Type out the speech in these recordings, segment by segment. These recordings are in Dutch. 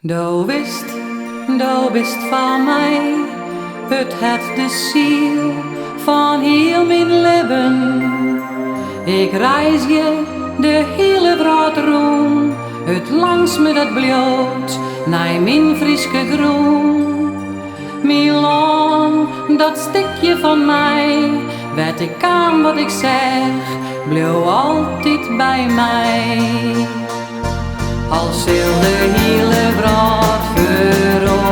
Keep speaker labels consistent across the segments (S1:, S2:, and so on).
S1: Du bist van mij, het de ziel van heel mijn leven. Ik reis je de hele wereld rond, het langs me dat bloot, naar mijn Frieske groen. Milan, dat stukje van mij, weet ik aan wat ik zeg, bleef altijd bij mij. Als heel de hele wereld verrooien,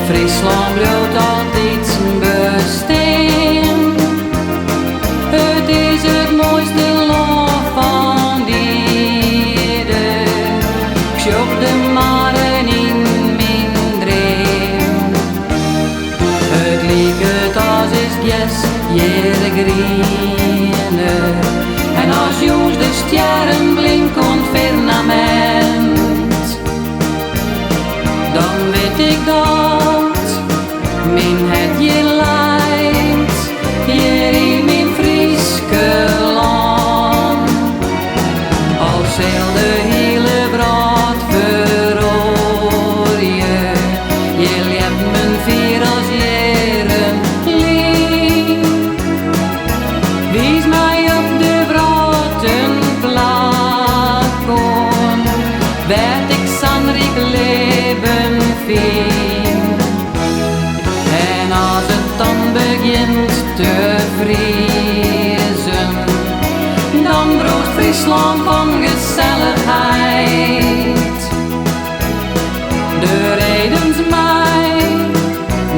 S1: Friesland bloot altijd bestaan. Het is het mooiste land van die de, ik zoek de maren in mijn droom. Het lieket als is yes, jere griene, en als jongens de sterren blinkend firmament, dan weet ik dat mijn het je leidt hier in mijn Frieske land. Als heel de hele wereld verrooien, je leeft mijn vier als jaren lief. Wies mij op de werd ik zanrijk leven vind. En als het dan begint te vriezen, dan brood Friesland van gezelligheid. De redens mij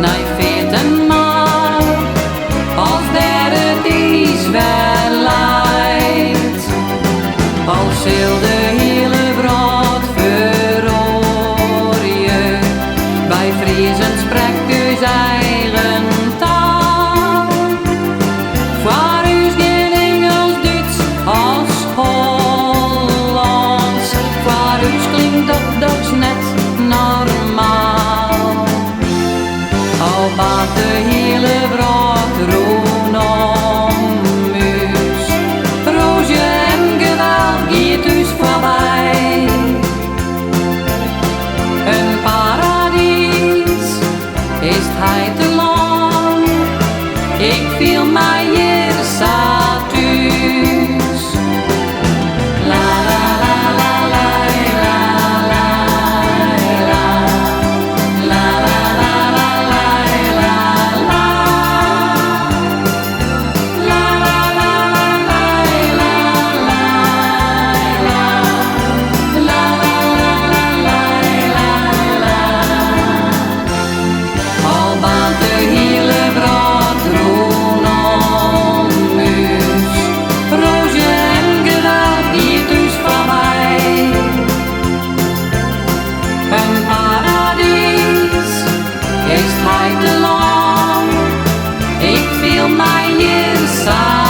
S1: naar 14 maal, als der het is wel leidt. Als heel de hele wereld verrooien, bij Friesen spreekt uw eigen taal. Voor u is geen Engels, Duits als Hollands, voor u klinkt dat Duits net normaal. Al baat de hele wereld rondom us, roosje en geweld giet dus voorbij. Een paradijs is hij te lang, ik viel mij hier zat thuis. La la la la la la la la la la la la la la la la la al baat de hele wereld rondom us, roosje en geweld giet dus voorbij. Een paradijs is hij te lang, ik viel mij hier samen.